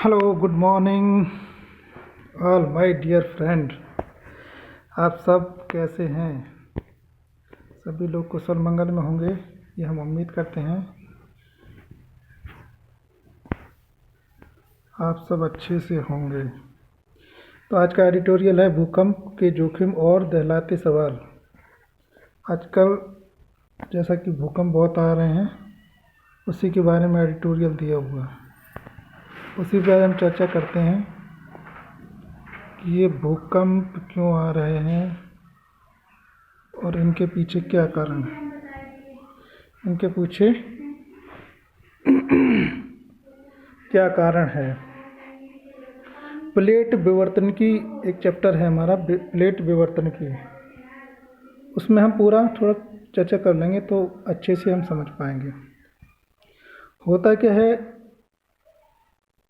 Hello, good morning all my dear friend. आप सब कैसे हैं? सभी लोग कुशल मंगल में होंगे, ये हम उम्मीद करते हैं। आप सब अच्छे से होंगे। तो आज का एडिटोरियल है भूकंप के जोखिम और दहलाते सवाल। आजकल जैसा कि भूकंप बहुत आ रहे हैं, उसी के बारे में एडिटोरियल दिया हुआ है। उसी पर हम चर्चा करते हैं कि ये भूकंप क्यों आ रहे हैं और इनके पीछे क्या कारण है। इनके पीछे क्या कारण है। प्लेट विवर्तन की एक चैप्टर है हमारा, प्लेट विवर्तन की। उसमें हम पूरा थोड़ा चर्चा कर लेंगे तो अच्छे से हम समझ पाएंगे। होता क्या है,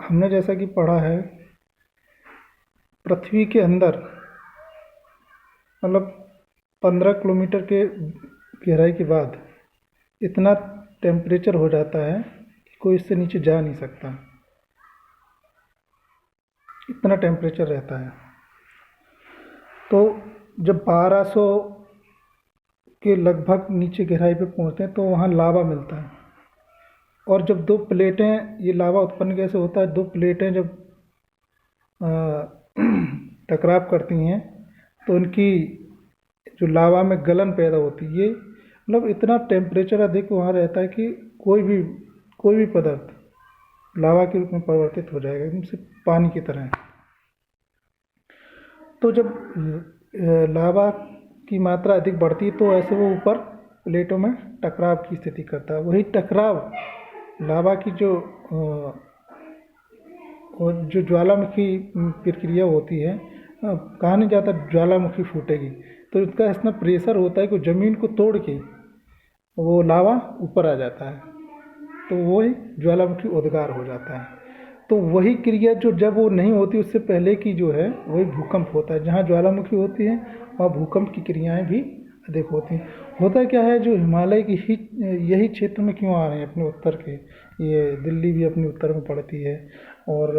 हमने जैसा कि पढ़ा है, पृथ्वी के अंदर मतलब 15 किलोमीटर के गहराई के बाद इतना टेम्परेचर हो जाता है कि कोई इससे नीचे जा नहीं सकता। इतना टेम्परेचर रहता है। तो जब 1200 के लगभग नीचे गहराई पे पहुंचते हैं तो वहाँ लावा मिलता है। और जब दो प्लेटें, ये लावा उत्पन्न कैसे होता है, दो प्लेटें जब टकराव करती हैं तो उनकी जो लावा में गलन पैदा होती है। ये मतलब इतना टेम्परेचर अधिक वहाँ रहता है कि कोई भी पदार्थ लावा के रूप में परिवर्तित हो जाएगा, एकदम पानी की तरह। तो जब लावा की मात्रा अधिक बढ़ती है तो ऐसे वो ऊपर प्लेटों में टकराव की स्थिति करता है। वही टकराव लावा की जो ज्वालामुखी प्रक्रिया होती है, कहा नहीं जाता ज्वालामुखी फूटेगी, तो इसका इतना प्रेशर होता है कि ज़मीन को तोड़ के वो लावा ऊपर आ जाता है, तो वही ज्वालामुखी उद्गार हो जाता है। तो वही क्रिया जो जब वो नहीं होती उससे पहले की जो है वही भूकंप होता है। जहाँ ज्वालामुखी होती है वहाँ भूकंप की क्रियाएं भी अधिक होती हैं। होता क्या है, जो हिमालय की यही क्षेत्र में क्यों आ रहे हैं अपने उत्तर के, ये दिल्ली भी अपने उत्तर में पड़ती है। और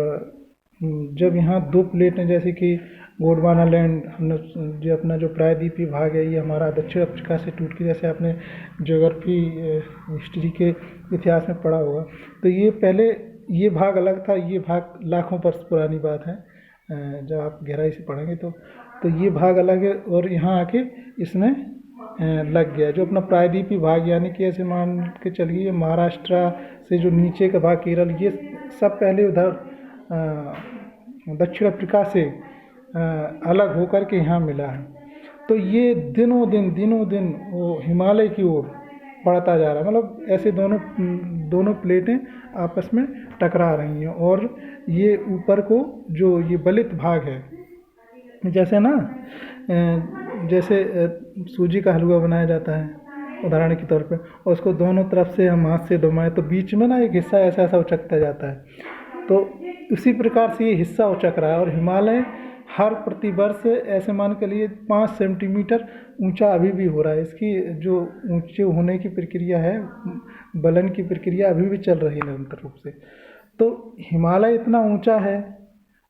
जब यहाँ दो प्लेटें जैसे कि गोंडवाना लैंड, हमने जो अपना जो प्रायद्वीपीय भाग है ये हमारा दक्षिण अफ्रीका से टूट के, जैसे आपने ज्योग्राफी हिस्ट्री के इतिहास में पढ़ा होगा, तो ये पहले ये भाग अलग था। ये भाग लाखों वर्ष पुरानी बात है, जब आप गहराई से पढ़ेंगे तो ये भाग अलग है और यहाँ आके इसमें लग गया जो अपना प्रायद्वीपीय भाग, यानी कि ऐसे मान के चलिए महाराष्ट्र से जो नीचे का भाग केरल, ये सब पहले उधर दक्षिण अफ्रीका से अलग होकर के यहाँ मिला है। तो ये दिनों दिन वो हिमालय की ओर बढ़ता जा रहा है। मतलब ऐसे दोनों प्लेटें आपस में टकरा रही हैं और ये ऊपर को जो ये बलित भाग है, जैसे ना जैसे सूजी का हलवा बनाया जाता है उदाहरण के तौर पे, और उसको दोनों तरफ से हम हाथ से घुमाएं तो बीच में ना एक हिस्सा ऐसा उचकता जाता है। तो उसी प्रकार से ये हिस्सा उचक रहा है। और हिमालय हर प्रतिवर्ष ऐसे मान के लिए 5 सेंटीमीटर ऊंचा अभी भी हो रहा है। इसकी जो ऊंचे होने की प्रक्रिया है, बलन की प्रक्रिया अभी भी चल रही है निरंतर रूप से। तो हिमालय इतना ऊंचा है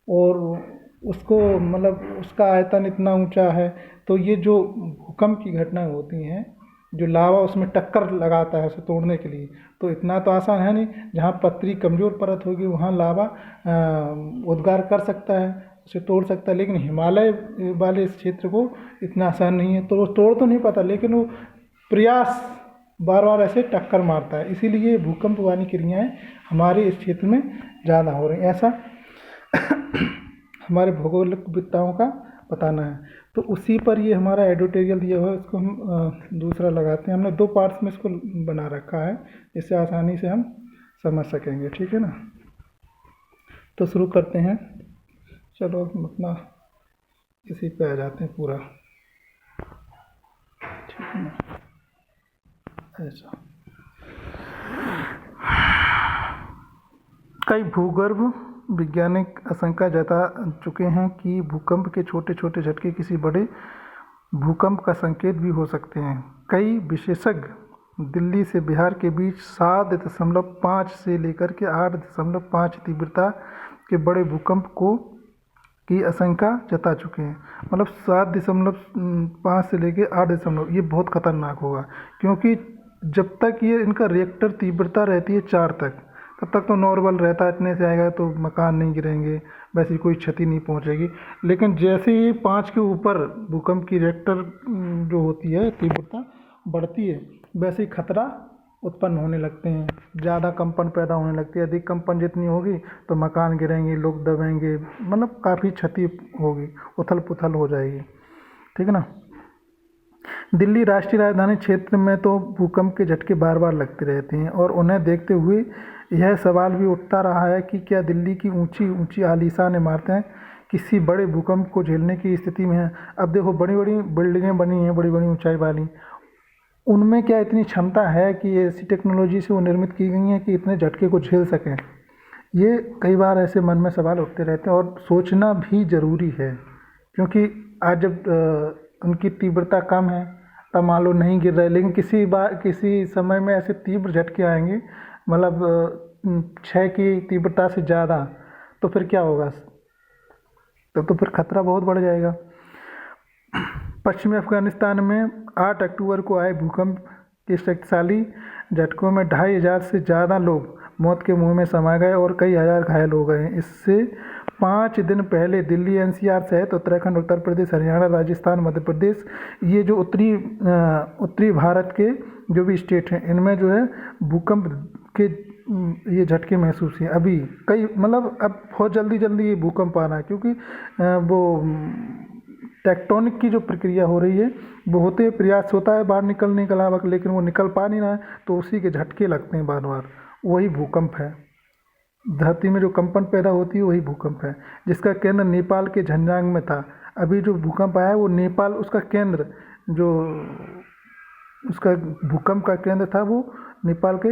और उसको मतलब उसका आयतन इतना ऊंचा है, तो ये जो भूकंप की घटनाएं होती हैं, जो लावा उसमें टक्कर लगाता है उसे तोड़ने के लिए, तो इतना तो आसान है नहीं। जहाँ पतली कमज़ोर परत होगी वहाँ लावा उद्गार कर सकता है, उसे तोड़ सकता है, लेकिन हिमालय वाले इस क्षेत्र को इतना आसान नहीं है। तो वो तोड़ तो नहीं पाता, लेकिन वो प्रयास बार बार ऐसे टक्कर मारता है। इसीलिए भूकंप वाली क्रियाएँ हमारे इस क्षेत्र में ज़्यादा हो रही हैं, ऐसा हमारे भौगोलिकविदताओं का बताना है। तो उसी पर ये हमारा एडिटोरियल दिया हुआ है, इसको हम दूसरा लगाते हैं। हमने 2 पार्ट्स में इसको बना रखा है, इससे आसानी से हम समझ सकेंगे, ठीक है ना। तो शुरू करते हैं। चलो अपना इसी पे आ जाते हैं पूरा, ठीक है ना। ऐसा कई भूगर्भ वैज्ञानिक आशंका जता चुके हैं कि भूकंप के छोटे छोटे झटके किसी बड़े भूकंप का संकेत भी हो सकते हैं। कई विशेषज्ञ दिल्ली से बिहार के बीच 7.5 से लेकर के 8.5 तीव्रता के बड़े भूकंप को की आशंका जता चुके हैं। मतलब 7.5 से लेके 8 ये बहुत खतरनाक होगा, क्योंकि जब तक ये इनका रिएक्टर तीव्रता रहती है 4 तक, तब तक तो नॉर्मल रहता है, इतने से आएगा तो मकान नहीं गिरेंगे, वैसी कोई क्षति नहीं पहुंचेगी। लेकिन जैसे ही 5 के ऊपर भूकंप की रिएक्टर जो होती है तीव्रता बढ़ती है, वैसे ही खतरा उत्पन्न होने लगते हैं, ज़्यादा कंपन पैदा होने लगती है। अधिक कंपन जितनी होगी तो मकान गिरेंगे, लोग दबेंगे, मतलब काफ़ी क्षति होगी, उथल पुथल हो जाएगी। ठीक है ना। दिल्ली राष्ट्रीय राजधानी क्षेत्र में तो भूकंप के झटके बार बार लगते रहते हैं, और उन्हें देखते हुए यह सवाल भी उठता रहा है कि क्या दिल्ली की ऊंची ऊंची आलीशान इमारतें किसी बड़े भूकंप को झेलने की स्थिति में हैं। अब देखो, बड़ी बड़ी बिल्डिंगें बनी हैं, बड़ी बड़ी ऊंचाई वाली, उनमें क्या इतनी क्षमता है कि ऐसी टेक्नोलॉजी से वो निर्मित की गई हैं कि इतने झटके को झेल सकें। ये कई बार ऐसे मन में सवाल उठते रहते हैं, और सोचना भी ज़रूरी है, क्योंकि आज जब उनकी तीव्रता कम है तब मान लो नहीं गिर रहे, लेकिन किसी समय में ऐसे तीव्र झटके आएंगे, मतलब 6 की तीव्रता से ज़्यादा, तो फिर क्या होगा, तब तो फिर खतरा बहुत बढ़ जाएगा। पश्चिमी अफगानिस्तान में 8 अक्टूबर को आए भूकंप के शक्तिशाली झटकों में 2500 से ज़्यादा लोग मौत के मुंह में समा गए और कई हजार घायल हो गए। इससे 5 दिन पहले दिल्ली एनसीआर सहित उत्तराखंड, उत्तर प्रदेश, हरियाणा, राजस्थान, मध्य प्रदेश, ये जो उत्तरी भारत के जो भी स्टेट हैं, इनमें जो है भूकंप के ये झटके महसूस हैं। अभी कई मतलब अब बहुत जल्दी जल्दी ये भूकंप आ रहा है, क्योंकि वो टेक्टोनिक की जो प्रक्रिया हो रही है वो होते प्रयास होता है बाहर निकलने का अलावा, लेकिन वो निकल पा नहीं रहा है, तो उसी के झटके लगते हैं बार बार, वही भूकंप है। धरती में जो कंपन पैदा होती है वही भूकंप है, जिसका केंद्र नेपाल के झंजांग में था। अभी जो भूकंप आया है वो नेपाल, उसका केंद्र जो उसका भूकंप का केंद्र था वो नेपाल के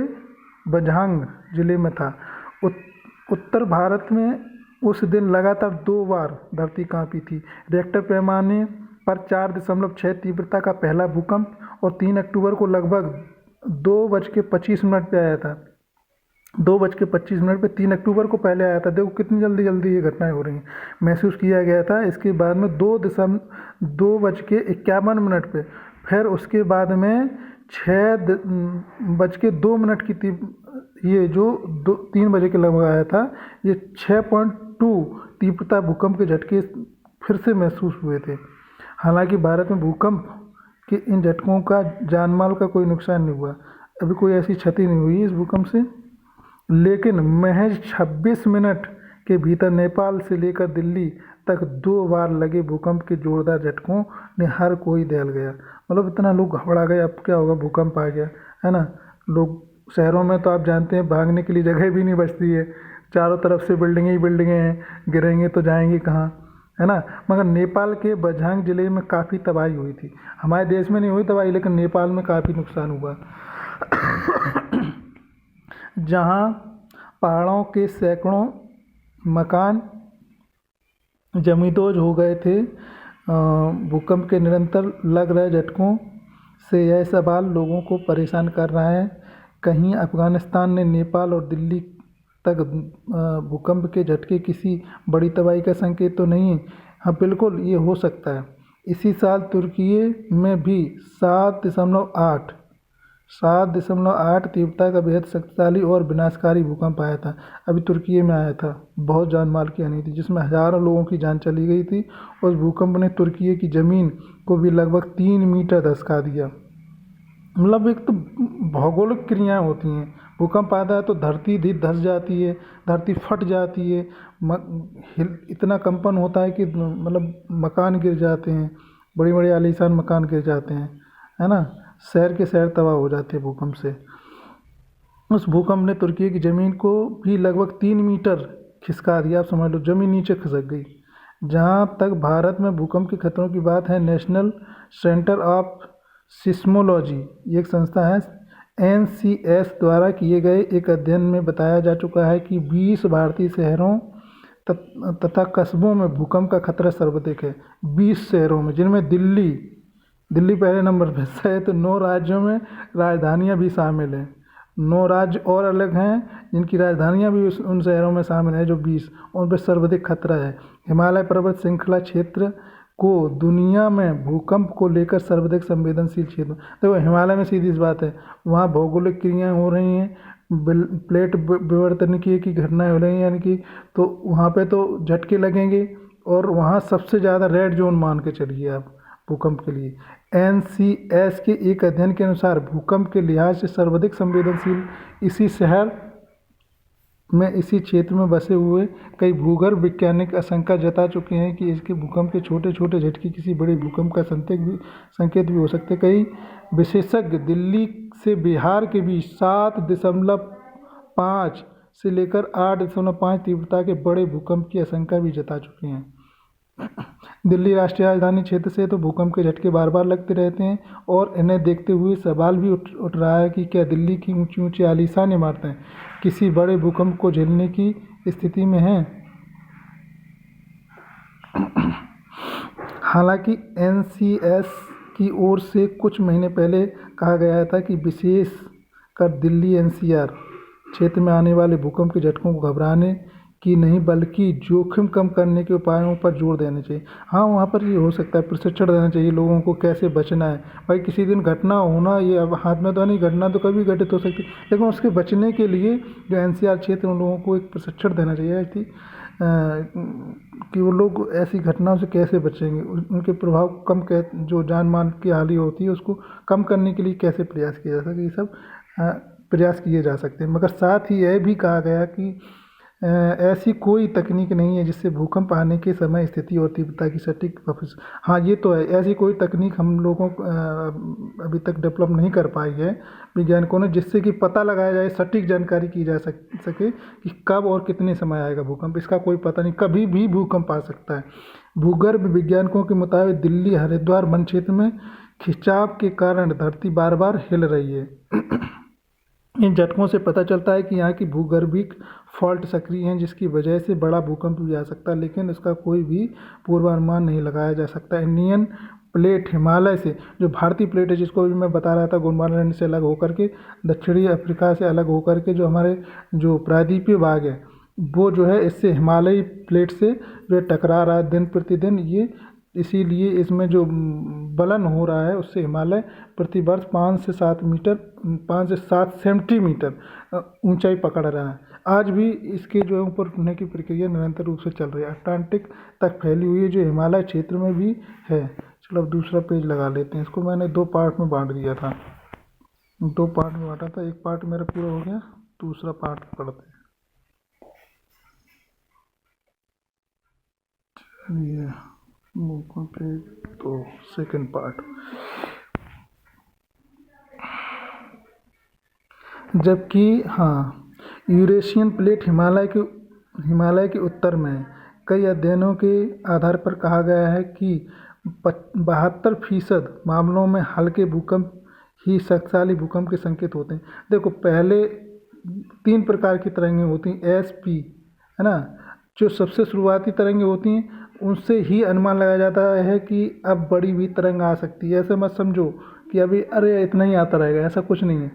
बझांग जिले में था। उत्तर भारत में उस दिन लगातार 2 बार धरती कांपी थी। रिएक्टर पैमाने पर 4.6 तीव्रता का पहला भूकंप और 3 अक्टूबर को लगभग 2:25 पे आया था। 2:25 पे 3 अक्टूबर को पहले आया था। देखो कितनी जल्दी जल्दी ये घटनाएं हो रही हैं। महसूस किया गया था इसके बाद में 2:51 पे, फिर उसके बाद में 6:02 की ये जो 3 बजे के लगभग आया था, ये 6.2 तीव्रता भूकंप के झटके फिर से महसूस हुए थे। हालांकि भारत में भूकंप के इन झटकों का जानमाल का कोई नुकसान नहीं हुआ, अभी कोई ऐसी क्षति नहीं हुई इस भूकंप से। लेकिन महज 26 मिनट के भीतर नेपाल से लेकर दिल्ली तक 2 बार लगे भूकंप के जोरदार झटकों ने हर कोई दहल गया। मतलब इतना लोग घबरा गए, अब क्या होगा, भूकंप आ गया, है ना। लोग शहरों में तो आप जानते हैं भागने के लिए जगह भी नहीं बचती है, चारों तरफ से बिल्डिंगें ही बिल्डिंगें हैं, गिरेंगे तो जाएंगे कहाँ, है ना। मगर नेपाल के बझांग जिले में काफ़ी तबाही हुई थी। हमारे देश में नहीं हुई तबाही, लेकिन नेपाल में काफ़ी नुकसान हुआ। जहाँ पहाड़ों के सैकड़ों मकान जमींदोज हो गए थे। भूकंप के निरंतर लग रहे झटकों से यह सवाल लोगों को परेशान कर रहा है, कहीं अफगानिस्तान ने नेपाल और दिल्ली तक भूकंप के झटके किसी बड़ी तबाही का संकेत तो नहीं है। हाँ बिल्कुल ये हो सकता है। इसी साल तुर्की में भी 7.8 तीव्रता का बेहद शक्तिशाली और विनाशकारी भूकंप आया था। अभी तुर्की में आया था, बहुत जान माल की हानि थी, जिसमें हज़ारों लोगों की जान चली गई थी। उस भूकंप ने तुर्की की ज़मीन को भी लगभग 3 मीटर धंसका दिया। मतलब एक तो भौगोलिक क्रियाएं होती हैं, भूकंप आता है तो धरती धंस जाती है, धरती फट जाती है, इतना कंपन होता है कि मतलब मकान गिर जाते हैं, बड़ी बड़ी आलीशान मकान गिर जाते हैं, है ना। शहर के शहर तबाह हो जाते हैं भूकंप से। उस भूकंप ने तुर्की की ज़मीन को भी लगभग 3 मीटर खिसका दिया। आप समझ लो ज़मीन नीचे खिसक गई। जहाँ तक भारत में भूकंप के खतरों की बात है, नेशनल सेंटर ऑफ सिस्मोलॉजी, ये एक संस्था है, NCS द्वारा किए गए एक अध्ययन में बताया जा चुका है कि 20 भारतीय शहरों तथा कस्बों में भूकंप का खतरा सर्वाधिक है। 20 शहरों में, जिनमें दिल्ली पहले नंबर पर सहित 9 राज्यों में राजधानियां भी शामिल हैं। 9 राज्य और अलग हैं जिनकी राजधानियां भी उन शहरों में शामिल हैं जो 20 उन पर सर्वाधिक खतरा है। हिमालय पर्वत श्रृंखला क्षेत्र को दुनिया में भूकंप को लेकर सर्वाधिक संवेदनशील क्षेत्र। देखो हिमालय में सीधी सी बात है, वहाँ भौगोलिक क्रियाएं हो रही हैं, प्लेट विवर्तन की घटनाएं हो रही हैं, यानी कि तो वहाँ पे तो झटके लगेंगे। और वहाँ सबसे ज़्यादा रेड जोन मान के चलिए आप भूकंप के लिए। NCS के एक अध्ययन के अनुसार भूकंप के लिहाज से सर्वाधिक संवेदनशील इसी शहर में इसी क्षेत्र में बसे हुए कई भूगर्भ वैज्ञानिक आशंका जता चुके हैं कि इसके भूकंप के छोटे छोटे झटके किसी बड़े भूकंप का संकेत भी हो सकते हैं। कई विशेषज्ञ दिल्ली से बिहार के बीच 7.5 से लेकर 8.5 तीव्रता के बड़े भूकंप की आशंका भी जता चुके हैं। दिल्ली राष्ट्रीय राजधानी क्षेत्र से तो भूकंप के झटके बार बार लगते रहते हैं और इन्हें देखते हुए सवाल भी उठ रहा है कि क्या दिल्ली की ऊंची ऊंची आलीशान इमारतें किसी बड़े भूकंप को झेलने की स्थिति में हैं। हालांकि NCS की ओर से कुछ महीने पहले कहा गया था कि विशेष कर दिल्ली NCR क्षेत्र में आने वाले भूकंप के झटकों को घबराने की नहीं बल्कि जोखिम कम करने के उपायों पर जोर देना चाहिए। हाँ, वहाँ पर ये हो सकता है, प्रशिक्षण देना चाहिए लोगों को कैसे बचना है। भाई किसी दिन घटना होना ये अब हाथ में तो नहीं, घटना तो कभी घटित हो सकती है, लेकिन उसके बचने के लिए जो NCR क्षेत्र उन लोगों को एक प्रशिक्षण देना चाहिए कि वो लोग ऐसी घटनाओं से कैसे बचेंगे, उनके प्रभाव कम जो जान मान की हानि होती है उसको कम करने के लिए कैसे प्रयास किया जा सकता है। ये सब प्रयास किए जा सकते हैं। मगर साथ ही यह भी कहा गया कि ऐसी कोई तकनीक नहीं है जिससे भूकंप आने के समय स्थिति और तीव्रता की सटीक हाँ ये तो है, ऐसी कोई तकनीक हम लोगों अभी तक डेवलप नहीं कर पाई है वैज्ञानिकों ने जिससे कि पता लगाया जाए, सटीक जानकारी की जा सके कि कब और कितने समय आएगा भूकंप। इसका कोई पता नहीं, कभी भी भूकंप आ सकता है। भूगर्भ वैज्ञानिकों के मुताबिक दिल्ली हरिद्वार वन क्षेत्र में खिंचाव के कारण धरती बार बार हिल रही है। इन झटकों से पता चलता है कि यहाँ की भूगर्भिक फॉल्ट सक्रिय हैं जिसकी वजह से बड़ा भूकंप भी आ सकता है, लेकिन इसका कोई भी पूर्वानुमान नहीं लगाया जा सकता। इंडियन प्लेट हिमालय से, जो भारतीय प्लेट है जिसको भी मैं बता रहा था, गोंडवाना से अलग होकर के, दक्षिणी अफ्रीका से अलग होकर के जो हमारे जो प्रायद्वीपीय भाग है वो जो है इससे हिमालयी प्लेट से जो टकरा रहा है दिन प्रतिदिन। ये इसीलिए इसमें जो बलन हो रहा है उससे हिमालय प्रतिवर्ष 5 से 7 सेंटीमीटर ऊंचाई पकड़ रहा है। आज भी इसके जो है ऊपर उठने की प्रक्रिया निरंतर रूप से चल रही है, अटलांटिक तक फैली हुई है जो हिमालय क्षेत्र में भी है। चलो अब दूसरा पेज लगा लेते हैं। इसको मैंने 2 पार्ट में बांट दिया था, 2 पार्ट में बांटा था। एक पार्ट मेरा पूरा हो गया, दूसरा पार्ट पढ़ते हैं। ये तो सेकंड पार्ट, जबकि हाँ यूरेशियन प्लेट हिमालय के उत्तर में है। कई अध्ययनों के आधार पर कहा गया है कि 72% मामलों में हल्के भूकंप ही शक्तिशाली भूकंप के संकेत होते हैं। देखो पहले 3 प्रकार की तरंगें होती हैं, SP है ना, जो सबसे शुरुआती तरंगें होती हैं उनसे ही अनुमान लगाया जाता है कि अब बड़ी भी तरंग आ सकती है। ऐसे मत समझो कि अभी अरे इतना ही आता रहेगा, ऐसा कुछ नहीं है।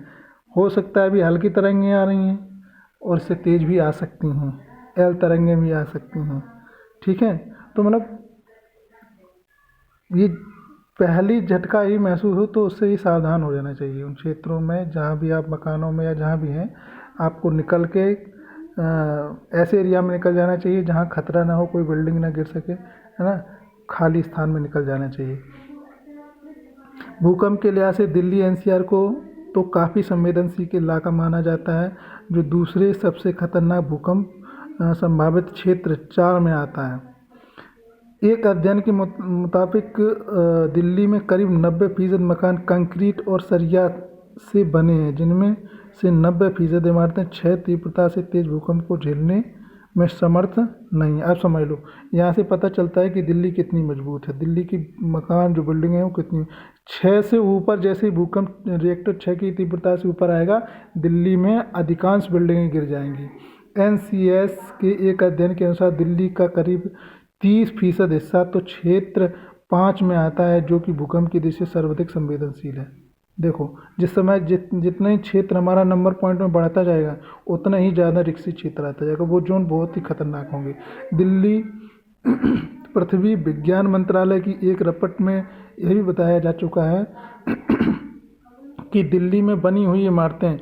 हो सकता है अभी हल्की तरंगें आ रही हैं और इससे तेज़ भी आ सकती हैं, L तरंगें भी आ सकती हैं, ठीक है। तो मतलब ये पहली झटका ही महसूस हो तो उससे ही सावधान हो जाना चाहिए। उन क्षेत्रों में जहाँ भी आप मकानों में या जहाँ भी हैं आपको निकल के ऐसे एरिया में निकल जाना चाहिए जहाँ खतरा ना हो, कोई बिल्डिंग ना गिर सके, है ना, खाली स्थान में निकल जाना चाहिए। भूकंप के लिहाज से दिल्ली NCR को तो काफ़ी संवेदनशील इलाका माना जाता है, जो दूसरे सबसे खतरनाक भूकंप संभावित क्षेत्र 4 में आता है। एक अध्ययन के मुताबिक दिल्ली में करीब 90% मकान कंक्रीट और सरिया से बने हैं, जिनमें से 90% इमारतें 6 तीव्रता से तेज भूकंप को झेलने में समर्थ नहीं है। आप समझ लो, यहाँ से पता चलता है कि दिल्ली कितनी मजबूत है। दिल्ली की मकान जो बिल्डिंग है वो कितनी, 6 से ऊपर जैसे ही भूकंप रिएक्टर 6 की तीव्रता से ऊपर आएगा दिल्ली में अधिकांश बिल्डिंगें गिर जाएंगी। NCS के एक अध्ययन के अनुसार दिल्ली का करीब 30% हिस्सा तो क्षेत्र 5 में आता है, जो कि भूकंप की दृष्टि से सर्वाधिक संवेदनशील है। देखो, जिस समय जितना ही क्षेत्र हमारा नंबर पॉइंट में बढ़ता जाएगा, उतना ही ज़्यादा रिक्सी क्षेत्र आता जाएगा, वो जोन बहुत ही खतरनाक होंगे। दिल्ली पृथ्वी विज्ञान मंत्रालय की एक रिपोर्ट में यह भी बताया जा चुका है कि दिल्ली में बनी हुई इमारतें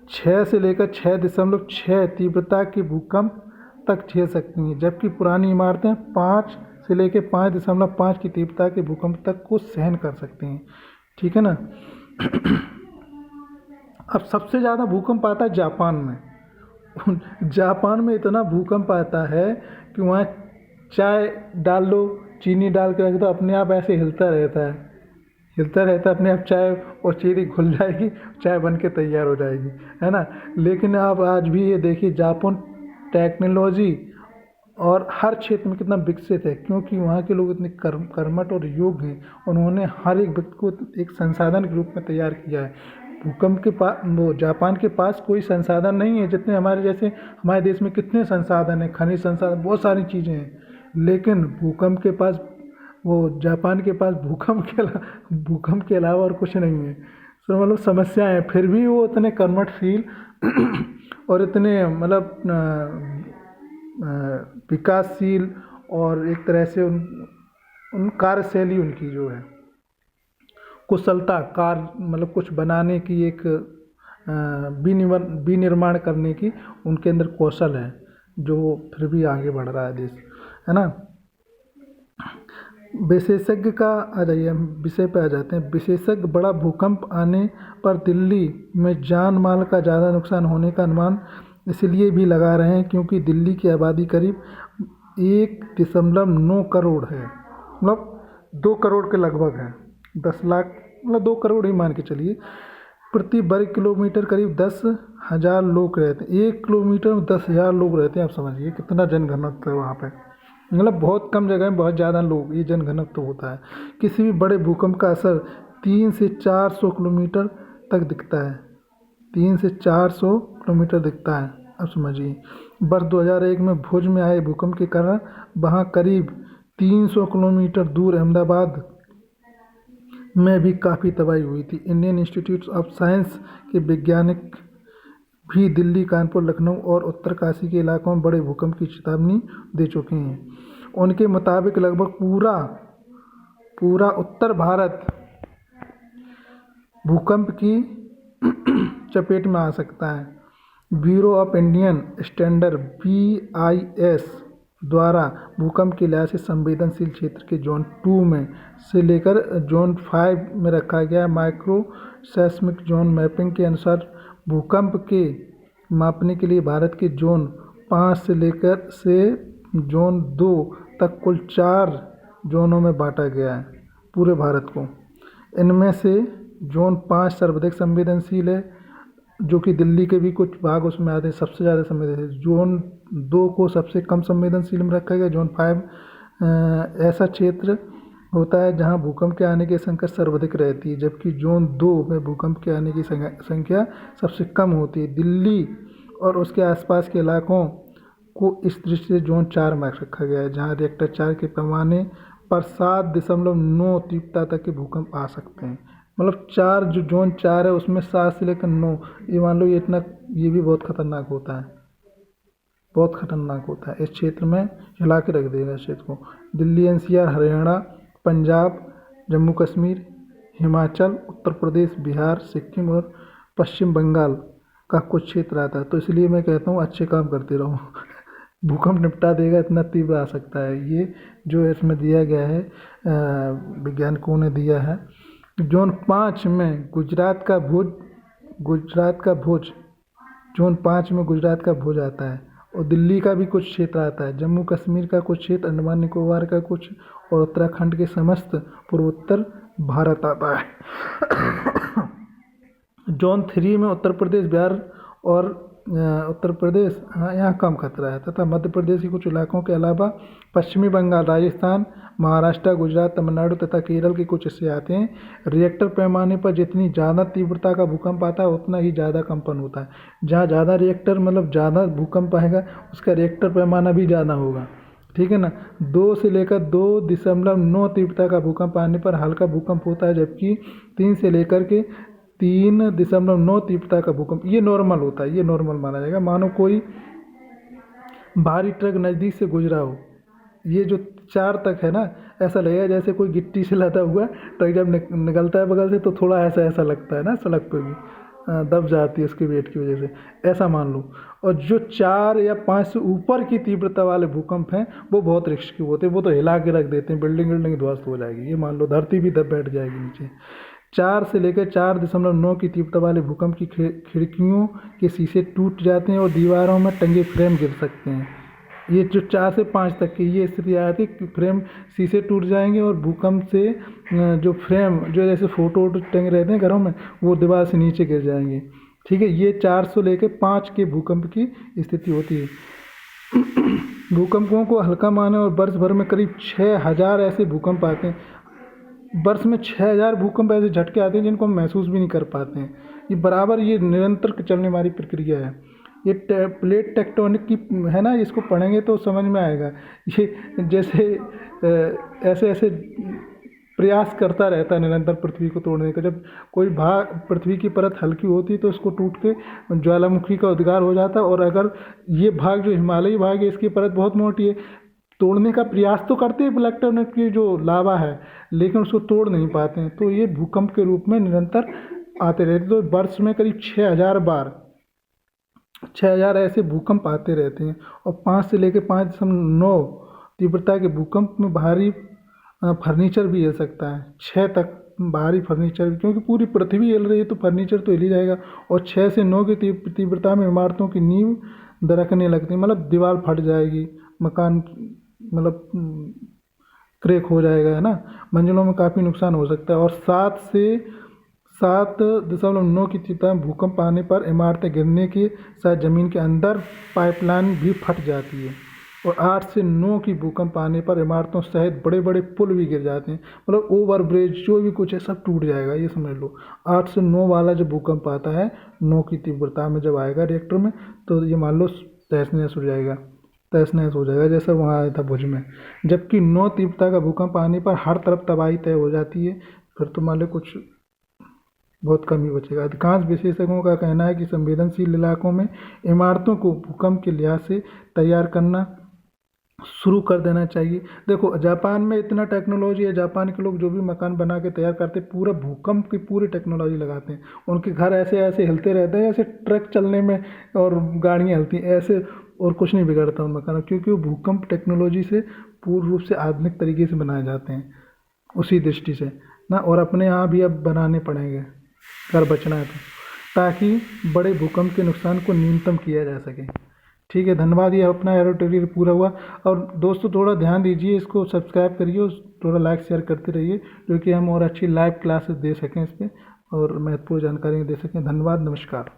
6 से लेकर 6.6 तीव्रता के भूकंप तक झेल सकती हैं, जबकि पुरानी इमारतें 5 से लेकर 5.5 की तीव्रता के भूकंप तक को सहन कर सकती हैं। ठीक है ना। अब सबसे ज़्यादा भूकंप आता है जापान में। जापान में इतना भूकंप आता है कि वहाँ चाय डाल लो, चीनी डाल के रख दो, अपने आप ऐसे हिलता रहता है अपने आप, चाय और चीनी घुल जाएगी, चाय बन के तैयार हो जाएगी, है ना। लेकिन आप आज भी ये देखिए, जापान टेक्नोलॉजी और हर क्षेत्र में कितना विकसित है, क्योंकि वहाँ के लोग इतने कर्मठ और योग्य हैं। उन्होंने हर एक व्यक्ति को एक संसाधन के रूप में तैयार किया है। भूकंप के पास, वो जापान के पास कोई संसाधन नहीं है जितने हमारे जैसे, हमारे देश में कितने संसाधन हैं, खनिज संसाधन, बहुत सारी चीज़ें हैं, लेकिन भूकंप के पास, वो जापान के पास भूकंप के अलावा और कुछ नहीं है। तो मतलब समस्याएं हैं, फिर भी वो इतने कर्मठशील और इतने मतलब विकासशील, और एक तरह से उन कार्यशैली उनकी जो है, कुशलता, मतलब कुछ बनाने की, एक विनिर्माण करने की उनके अंदर कौशल है, जो फिर भी आगे बढ़ रहा है देश, है ना। विशेषज्ञ का आ जाइए, हम विषय पे आ जाते हैं। विशेषज्ञ बड़ा भूकंप आने पर दिल्ली में जान माल का ज़्यादा नुकसान होने का अनुमान इसलिए भी लगा रहे हैं क्योंकि दिल्ली की आबादी करीब 1.9 करोड़ है, मतलब 2 करोड़ के लगभग है। 10 लाख, मतलब 2 करोड़ ही मान के चलिए। प्रति वर्ग किलोमीटर करीब 10,000 लोग रहते हैं। 1 किलोमीटर में 10,000 लोग रहते हैं। आप समझिए कितना जनघनत्व है वहाँ पे, मतलब बहुत कम जगह में बहुत ज़्यादा लोग, ये जनघनत्व होता है। किसी भी बड़े भूकंप का असर 300 से 400 किलोमीटर तक दिखता है। 300 से 400 किलोमीटर दिखता है। अब समझिए, वर्ष 2001 में भुज में आए भूकंप के कारण वहाँ करीब 300 किलोमीटर दूर अहमदाबाद में भी काफ़ी तबाही हुई थी। इंडियन इंस्टीट्यूट ऑफ साइंस के वैज्ञानिक भी दिल्ली, कानपुर, लखनऊ और उत्तरकाशी के इलाकों में बड़े भूकंप की चेतावनी दे चुके हैं। उनके मुताबिक लगभग पूरा उत्तर भारत भूकंप की चपेट में आ सकता है। Bureau of Indian standard BIS द्वारा भूकंप के लिहाज से संवेदनशील क्षेत्र के जोन 2 में से लेकर जोन 5 में रखा गया। माइक्रो सेस्मिक जोन मैपिंग के अनुसार भूकंप के मापने के लिए भारत के जोन 5 से लेकर जोन 2 तक कुल 4 जोनों में बांटा गया है पूरे भारत को। इनमें से जोन 5 सर्वाधिक संवेदनशील है, जो कि दिल्ली के भी कुछ भाग उसमें आते हैं, सबसे ज़्यादा संवेदनशील। जोन 2 को सबसे कम संवेदनशील में रखा गया। जोन 5 ऐसा क्षेत्र होता है जहां भूकंप के आने की संख्या सर्वाधिक रहती है, जबकि जोन 2 में भूकंप के आने की संख्या सबसे कम होती है। दिल्ली और उसके आसपास के इलाकों को इस दृष्टि से जोन 4 में रखा गया है, जहां रिएक्टर 4 के पैमाने पर 7.9 तीव्रता तक के भूकंप आ सकते हैं। मतलब 4 जो जोन 4 है उसमें 7 से लेकर 9, ये मान लो, ये भी बहुत खतरनाक होता है, बहुत खतरनाक होता है। इस क्षेत्र में हिला के रख देगा इस क्षेत्र को। दिल्ली, NCR, हरियाणा, पंजाब, जम्मू कश्मीर, हिमाचल, उत्तर प्रदेश, बिहार, सिक्किम और पश्चिम बंगाल का कुछ क्षेत्र आता है। तो इसलिए मैं कहता हूँ अच्छे काम करते रहो। भूकंप निपटा देगा, इतना तीव्र आ सकता है। ये जो इसमें दिया गया है, वैज्ञानिकों ने दिया है। जोन 5 में गुजरात का भुज, जोन 5 में गुजरात का भुज आता है, और दिल्ली का भी कुछ क्षेत्र आता है। जम्मू कश्मीर का कुछ क्षेत्र, अंडमान निकोबार का कुछ, और उत्तराखंड के समस्त पूर्वोत्तर भारत आता है। जोन 3 में उत्तर प्रदेश, बिहार और यहाँ कम खतरा है, तथा मध्य प्रदेश के कुछ इलाकों के अलावा पश्चिमी बंगाल, राजस्थान, महाराष्ट्र, गुजरात, तमिलनाडु तथा केरल के कुछ हिस्से आते हैं। रिएक्टर पैमाने पर जितनी ज़्यादा तीव्रता का भूकंप आता है उतना ही ज़्यादा कंपन होता है। जहाँ ज़्यादा रिएक्टर, मतलब ज़्यादा भूकंप आएगा, उसका रिएक्टर पैमाना भी ज़्यादा होगा। ठीक है ना। 2 से लेकर 2.9 तीव्रता का भूकंप आने पर हल्का भूकंप होता है, जबकि 3 से लेकर के 3.9 तीव्रता का भूकंप, ये नॉर्मल होता है, ये नॉर्मल माना जाएगा। मानो कोई भारी ट्रक नज़दीक से गुजरा हो, ये जो 4 तक है ना, ऐसा लगेगा जैसे कोई गिट्टी से लदा हुआ ट्रक जब निकलता है बगल से तो थोड़ा ऐसा ऐसा लगता है ना, सड़क पे भी दब जाती है उसके वेट की वजह से, ऐसा मान लो। और जो 4 या 5 से ऊपर की तीव्रता वाले भूकंप हैं वो बहुत रिस्की होते हैं, वो तो हिला के रख देते हैं, बिल्डिंग ध्वस्त हो जाएगी, ये मान लो धरती भी दब बैठ जाएगी नीचे। 4 से लेकर 4.9 की तीव्रता वाले भूकंप की खिड़कियों के शीशे टूट जाते हैं और दीवारों में टंगे फ्रेम गिर सकते हैं। ये जो 4 से 5 तक की ये स्थिति आती है कि फ्रेम शीशे टूट जाएंगे और भूकंप से जो फ्रेम जो जैसे फोटो वोटो टंगे रहते हैं घरों में, वो दीवार से नीचे गिर जाएंगे। ठीक है, ये 4 से लेकर 5 के भूकंप की स्थिति होती है। भूकंपों को हल्का माने और वर्ष भर में करीब 6000 ऐसे भूकंप आते हैं। वर्ष में 6000 भूकंप ऐसे झटके आते हैं जिनको हम महसूस भी नहीं कर पाते हैं। ये बराबर ये निरंतर चलने वाली प्रक्रिया है। ये प्लेट टेक्टोनिक की है ना, इसको पढ़ेंगे तो समझ में आएगा। ये जैसे ऐसे ऐसे प्रयास करता रहता है निरंतर पृथ्वी को तोड़ने का। जब कोई भाग पृथ्वी की परत हल्की होती है तो इसको टूट के ज्वालामुखी का उद्गार हो जाता है, और अगर ये भाग जो हिमालयी भाग है इसकी परत बहुत मोटी है, तोड़ने का प्रयास तो करते हैं प्लेट टेक्टोनिक की जो लावा है, लेकिन उसको तोड़ नहीं पाते हैं। तो ये भूकंप के रूप में निरंतर आते रहते, तो वर्ष में करीब 6000 ऐसे भूकंप आते रहते हैं। और 5 से लेकर 5.9 तीव्रता के भूकंप में भारी फर्नीचर भी हिल सकता है। 6 तक भारी फर्नीचर, क्योंकि पूरी पृथ्वी हिल रही है तो फर्नीचर तो हिल ही जाएगा। और 6 से 9 की तीव्रता में इमारतों की नींव दरकने लगती है, मतलब दीवार फट जाएगी, मकान मतलब क्रैक हो जाएगा, है ना। मंजिलों में काफ़ी नुकसान हो सकता है। और 7.9 की तीव्रता में भूकंप आने पर इमारतें गिरने के साथ ज़मीन के अंदर पाइपलाइन भी फट जाती है। और 8 से 9 की भूकंप आने पर इमारतों सहित बड़े बड़े पुल भी गिर जाते हैं, मतलब ओवर ब्रिज जो भी कुछ है सब टूट जाएगा, ये समझ लो। 8 से 9 वाला जो भूकंप आता है 9 की तीव्रता में जब आएगा रिएक्टर में, तो ये मान लो तहस नहस हो जाएगा, तहस नहस हो जाएगा, जैसा वहाँ आया था भुज में। जबकि 9 तीव्रता का भूकंप आने पर हर तरफ तबाही तय हो जाती है, फिर तो मान लो कुछ बहुत कम ही बचेगा। अधिकांश विशेषज्ञों का कहना है कि संवेदनशील इलाकों में इमारतों को भूकंप के लिहाज से तैयार करना शुरू कर देना चाहिए। देखो जापान में इतना टेक्नोलॉजी है, जापान के लोग जो भी मकान बना के तैयार करते हैं पूरा भूकंप की पूरी टेक्नोलॉजी लगाते हैं। उनके घर ऐसे ऐसे हिलते रहते हैं, ऐसे ट्रक चलने में और गाड़ियाँ हिलती हैं ऐसे, और कुछ नहीं बिगड़ता उन मकानों, क्योंकि वो भूकंप टेक्नोलॉजी से पूर्ण रूप से आधुनिक तरीके से बनाए जाते हैं उसी दृष्टि से ना। और अपने यहाँ भी अब बनाने पड़ेंगे घर बचना है तो, ताकि बड़े भूकंप के नुकसान को न्यूनतम किया जा सके। ठीक है, धन्यवाद। ये अपना एरो ट्यूटोरियल पूरा हुआ। और दोस्तों थोड़ा ध्यान दीजिए, इसको सब्सक्राइब करिए और थोड़ा लाइक शेयर करते रहिए, क्योंकि हम और अच्छी लाइव क्लासेस दे सकें इस पर और महत्वपूर्ण जानकारी दे सकें। धन्यवाद, नमस्कार।